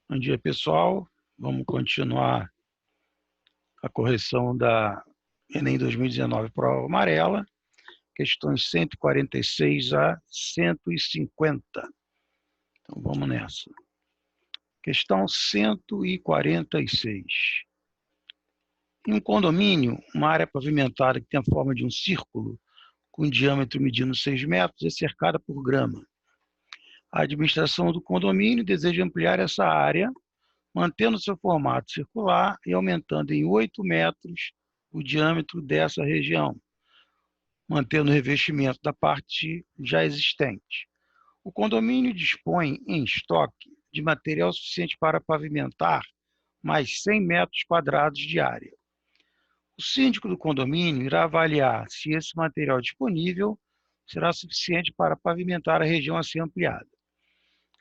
Bom dia, pessoal. Vamos continuar a correção da Enem 2019 prova amarela, questões 146 a 150. Então, vamos nessa. Questão 146. Em um condomínio, uma área pavimentada que tem a forma de um círculo, com diâmetro medindo 6 metros, é cercada por grama. A administração do condomínio deseja ampliar essa área, mantendo seu formato circular e aumentando em 8 metros o diâmetro dessa região, mantendo o revestimento da parte já existente. O condomínio dispõe em estoque de material suficiente para pavimentar mais 100 metros quadrados de área. O síndico do condomínio irá avaliar se esse material disponível será suficiente para pavimentar a região a ser ampliada.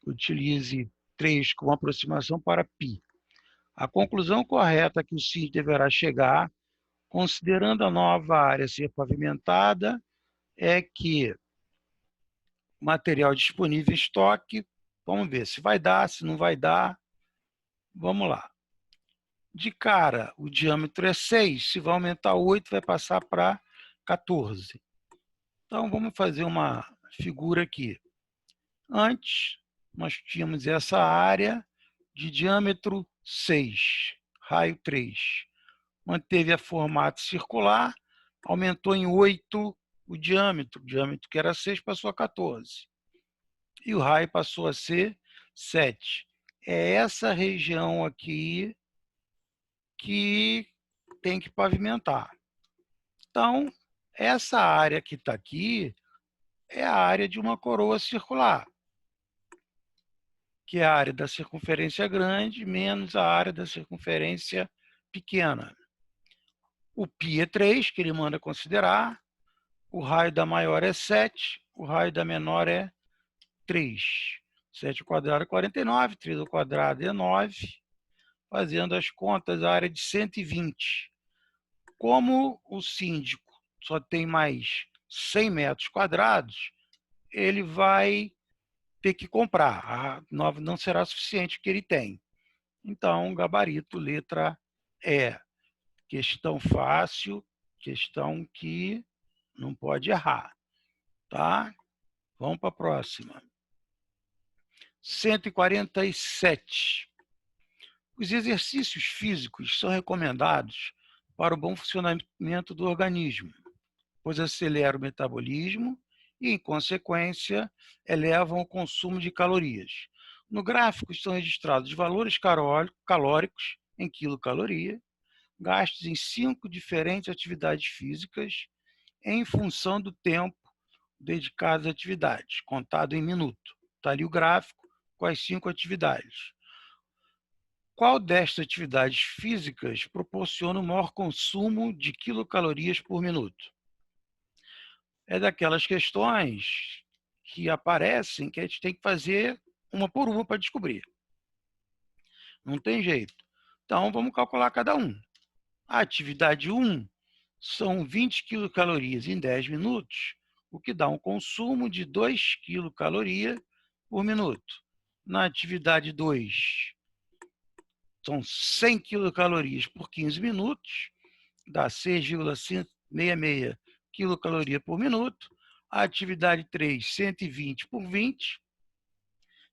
Utilize 3 como aproximação para π. A conclusão correta que o síndico deverá chegar, considerando a nova área ser pavimentada, é que o material disponível em estoque, vamos ver se vai dar, se não vai dar. Vamos lá. De cara, o diâmetro é 6, se vai aumentar 8, vai passar para 14. Então, vamos fazer uma figura aqui. Antes, nós tínhamos essa área de diâmetro 6, raio 3. Manteve a formato circular, aumentou em 8 o diâmetro que era 6 passou a 14. E o raio passou a ser 7. É essa região aqui que tem que pavimentar. Então, essa área que está aqui é a área de uma coroa circular, que é a área da circunferência grande menos a área da circunferência pequena. O π é 3, que ele manda considerar, o raio da maior é 7, o raio da menor é 3. 7 ao quadrado é 49, 3 ao quadrado é 9. Fazendo as contas, a área é de 120. Como o síndico só tem mais 100 metros quadrados, ele vai ter que comprar. A 9 não será suficiente o que ele tem. Então, gabarito, letra E. Questão fácil, questão que não pode errar. Tá? Vamos para a próxima. 147. Os exercícios físicos são recomendados para o bom funcionamento do organismo, pois aceleram o metabolismo e, em consequência, elevam o consumo de calorias. No gráfico estão registrados valores calóricos em quilocaloria, gastos em 5 diferentes atividades físicas em função do tempo dedicado às atividades, contado em minuto. Está ali o gráfico com as 5 atividades. Qual destas atividades físicas proporciona o maior consumo de quilocalorias por minuto? É daquelas questões que aparecem que a gente tem que fazer uma por uma para descobrir. Não tem jeito. Então, vamos calcular cada um. A atividade 1 são 20 quilocalorias em 10 minutos, o que dá um consumo de 2 quilocalorias por minuto. Na atividade 2, são 100 quilocalorias por 15 minutos, dá 6,66 quilocaloria por minuto. A atividade 3, 120 por 20,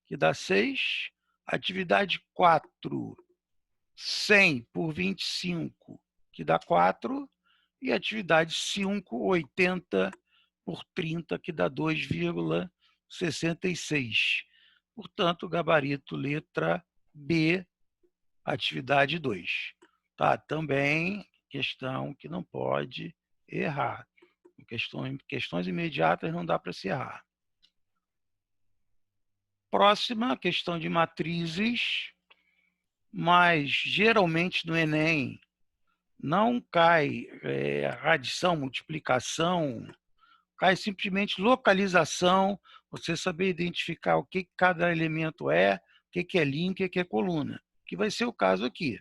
que dá 6. Atividade 4, 100 por 25, que dá 4. E atividade 5, 80 por 30, que dá 2,66. Portanto, gabarito letra B, atividade 2. Tá? Também questão que não pode errar. Questões imediatas não dá para se errar. Próxima, questão de matrizes, mas geralmente no Enem não cai adição, multiplicação, cai simplesmente localização, você saber identificar o que cada elemento é, o que é linha, o que é coluna, que vai ser o caso aqui.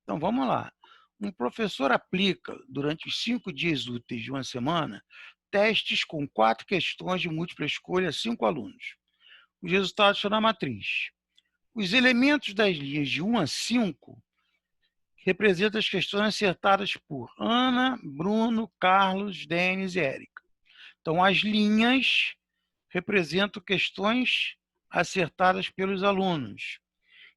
Então, vamos lá. Um professor aplica, durante os 5 dias úteis de uma semana, testes com 4 questões de múltipla escolha a 5 alunos. Os resultados estão na matriz. Os elementos das linhas de 1 a 5 representam as questões acertadas por Ana, Bruno, Carlos, Denis e Érica. Então, as linhas representam questões acertadas pelos alunos,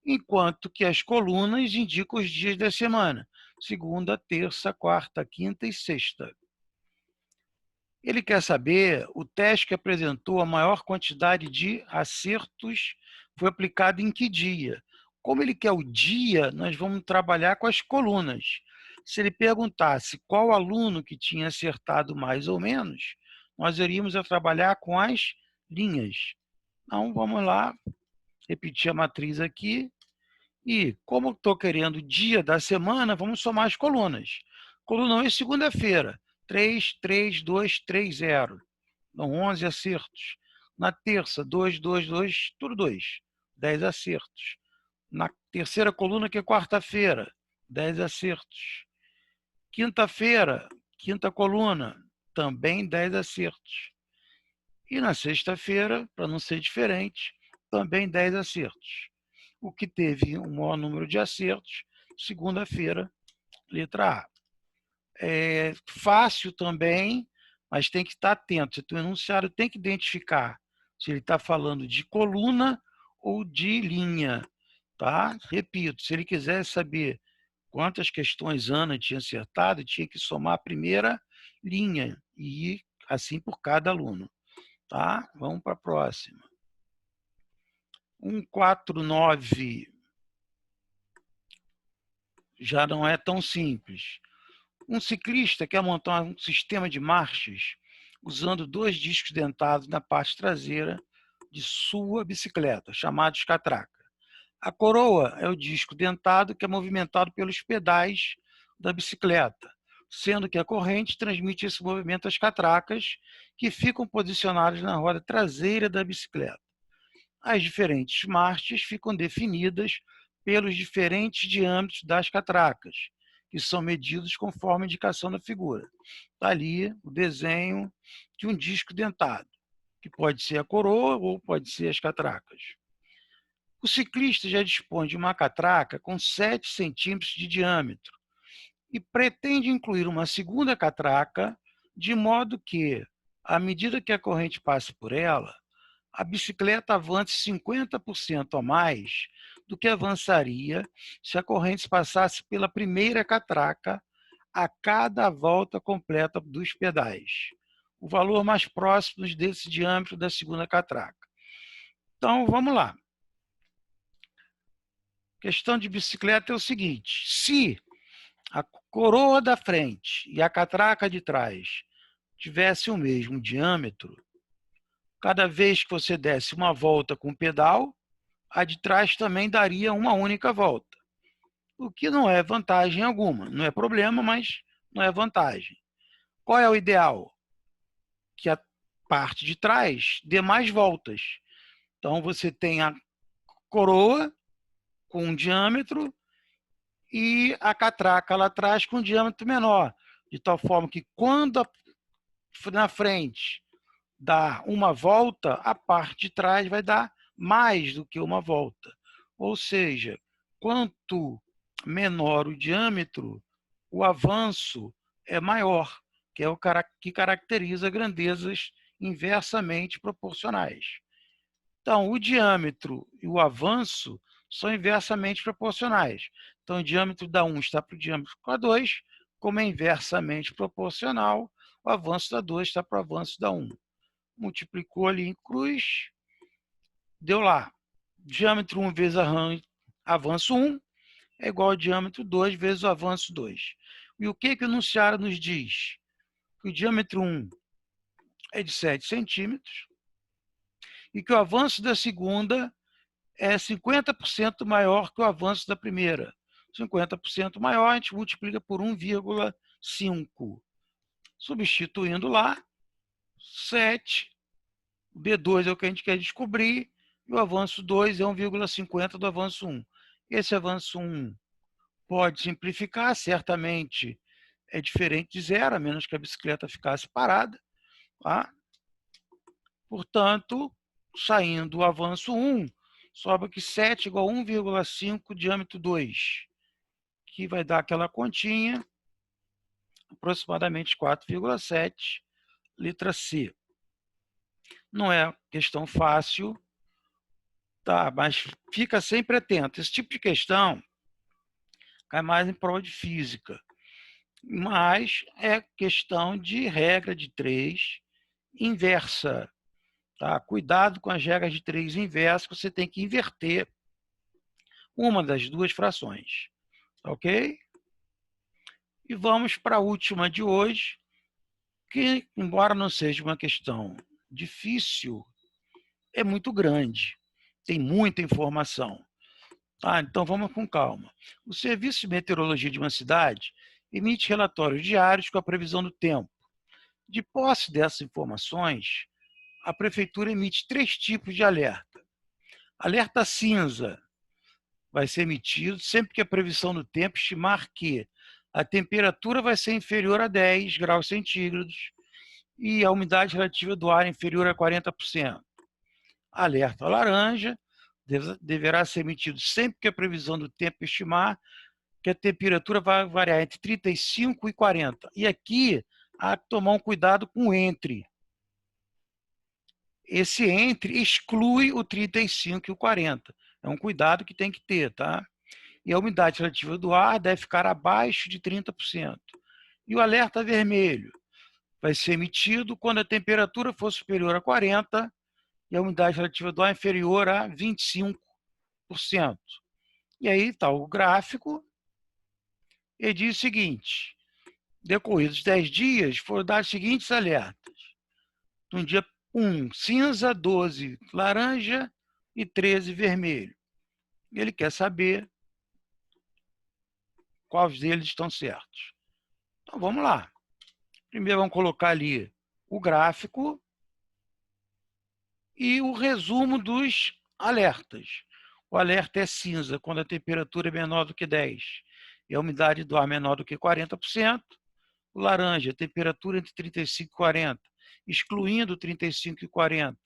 enquanto que as colunas indicam os dias da semana, segunda, terça, quarta, quinta e sexta. Ele quer saber o teste que apresentou a maior quantidade de acertos foi aplicado em que dia. Como ele quer o dia, nós vamos trabalhar com as colunas. Se ele perguntasse qual aluno que tinha acertado mais ou menos, nós iríamos a trabalhar com as linhas. Então, vamos lá, repetir a matriz aqui. E, como estou querendo o dia da semana, vamos somar as colunas. Coluna 1 é segunda-feira. 3, 3, 2, 3, 0. Então, 11 acertos. Na terça, 2, 2, 2, tudo 2. 10 acertos. Na terceira coluna, que é quarta-feira, 10 acertos. Quinta-feira, quinta coluna, também 10 acertos. E na sexta-feira, para não ser diferente, também 10 acertos. O que teve um maior número de acertos, segunda-feira, letra A. É fácil também, mas tem que estar atento. O enunciário tem que identificar se ele está falando de coluna ou de linha. Tá? Repito, se ele quiser saber quantas questões Ana tinha acertado, tinha que somar a primeira linha e assim por cada aluno. Tá? Vamos para a próxima. 149 já não é tão simples. Um ciclista quer montar um sistema de marchas usando 2 discos dentados na parte traseira de sua bicicleta, chamados catraca. A coroa é o disco dentado que é movimentado pelos pedais da bicicleta, sendo que a corrente transmite esse movimento às catracas, que ficam posicionadas na roda traseira da bicicleta. As diferentes marchas ficam definidas pelos diferentes diâmetros das catracas, que são medidos conforme a indicação da figura. Está ali o desenho de um disco dentado, que pode ser a coroa ou pode ser as catracas. O ciclista já dispõe de uma catraca com 7 centímetros de diâmetro e pretende incluir uma segunda catraca, de modo que, à medida que a corrente passe por ela, a bicicleta avance 50% a mais do que avançaria se a corrente passasse pela primeira catraca a cada volta completa dos pedais. O valor mais próximo desse diâmetro da segunda catraca. Então, vamos lá. A questão de bicicleta é o seguinte: se a coroa da frente e a catraca de trás tivessem o mesmo diâmetro, cada vez que você desse uma volta com o pedal, a de trás também daria uma única volta. O que não é vantagem alguma. Não é problema, mas não é vantagem. Qual é o ideal? Que a parte de trás dê mais voltas. Então, você tem a coroa com um diâmetro e a catraca lá atrás com um diâmetro menor. De tal forma que quando na frente dá uma volta, a parte de trás vai dar mais do que uma volta. Ou seja, quanto menor o diâmetro, o avanço é maior, que é o que caracteriza grandezas inversamente proporcionais. Então, o diâmetro e o avanço são inversamente proporcionais. Então, o diâmetro da 1 está para o diâmetro da 2, como é inversamente proporcional, o avanço da 2 está para o avanço da 1. Multiplicou ali em cruz, deu lá. Diâmetro 1 vezes avanço 1 é igual ao diâmetro 2 vezes o avanço 2. E o que o enunciário nos diz? Que o diâmetro 1 é de 7 centímetros e que o avanço da segunda é 50% maior que o avanço da primeira. 50% maior, a gente multiplica por 1,5. Substituindo lá, 7, B2 é o que a gente quer descobrir, e o avanço 2 é 1,50 do avanço 1. Esse avanço 1 pode simplificar, certamente é diferente de zero, a menos que a bicicleta ficasse parada. Tá? Portanto, saindo o avanço 1, sobra aqui 7 igual a 1,5 diâmetro 2, que vai dar aquela continha, aproximadamente 4,7, letra C. Não é questão fácil, tá? Mas fica sempre atento. Esse tipo de questão cai mais em prova de física, mas é questão de regra de 3 inversa. Tá? Cuidado com as regras de 3 inversa, você tem que inverter uma das duas frações. Ok? E vamos para a última de hoje, que, embora não seja uma questão difícil, é muito grande. Tem muita informação. Tá? Então, vamos com calma. O Serviço de Meteorologia de uma cidade emite relatórios diários com a previsão do tempo. De posse dessas informações, a Prefeitura emite 3 tipos de alerta. Alerta cinza vai ser emitido sempre que a previsão do tempo estimar que a temperatura vai ser inferior a 10 graus centígrados e a umidade relativa do ar inferior a 40%. Alerta laranja deverá ser emitido sempre que a previsão do tempo estimar que a temperatura vai variar entre 35 e 40. E aqui há que tomar um cuidado com o entre. Esse entre exclui o 35 e o 40. É um cuidado que tem que ter, tá? E a umidade relativa do ar deve ficar abaixo de 30%. E o alerta vermelho vai ser emitido quando a temperatura for superior a 40 e a umidade relativa do ar inferior a 25%. E aí está o gráfico, e diz o seguinte: decorridos 10 dias, foram dados os seguintes alertas. No dia 1, cinza, 12, laranja e 13, vermelho. Ele quer saber quais deles estão certos. Então, vamos lá. Primeiro, vamos colocar ali o gráfico e o resumo dos alertas. O alerta é cinza, quando a temperatura é menor do que 10 e a umidade do ar menor do que 40%. O laranja, a temperatura entre 35 e 40, excluindo 35 e 40,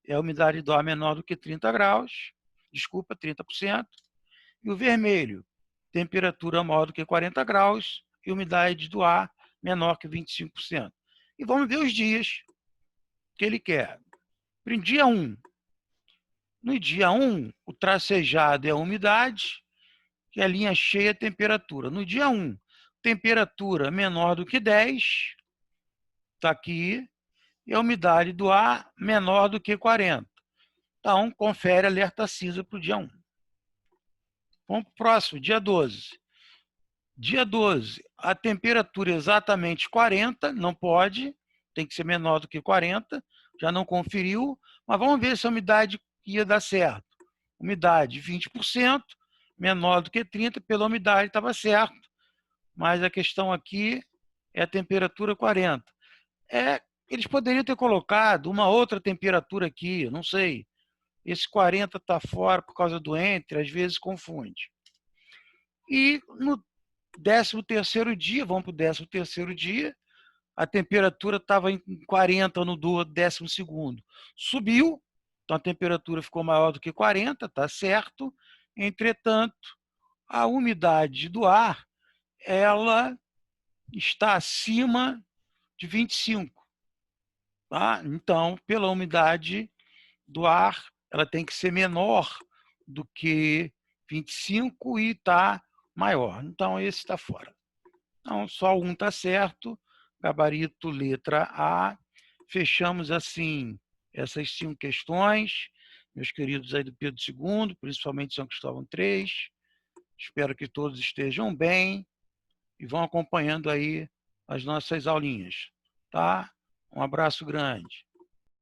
é a umidade do ar menor do que 30 graus, desculpa, 30%. E o vermelho, temperatura maior do que 40 graus e umidade do ar menor que 25%. E vamos ver os dias que ele quer. Para o dia 1. No dia 1, o tracejado é a umidade e a linha cheia é a temperatura. No dia 1, temperatura menor do que 10, está aqui, e a umidade do ar menor do que 40. Então, confere alerta cinza para o dia 1. Vamos para o próximo, dia 12. Dia 12, a temperatura é exatamente 40, não pode, tem que ser menor do que 40, já não conferiu, mas vamos ver se a umidade ia dar certo. Umidade 20%, menor do que 30%, pela umidade estava certo, mas a questão aqui é a temperatura 40. Eles poderiam ter colocado uma outra temperatura aqui, não sei. Esse 40 está fora por causa do entre, às vezes confunde. E no 13º dia, vamos para o 13º dia, a temperatura estava em 40 no 12º. Subiu, então a temperatura ficou maior do que 40, está certo. Entretanto, a umidade do ar, ela está acima de 25. Tá? Então, pela umidade do ar, ela tem que ser menor do que 25 e está maior. Então, esse está fora. Então, só um está certo, gabarito letra A. Fechamos assim essas 5 questões, meus queridos aí do Pedro II, principalmente São Cristóvão 3. Espero que todos estejam bem e vão acompanhando aí as nossas aulinhas. Tá? Um abraço grande.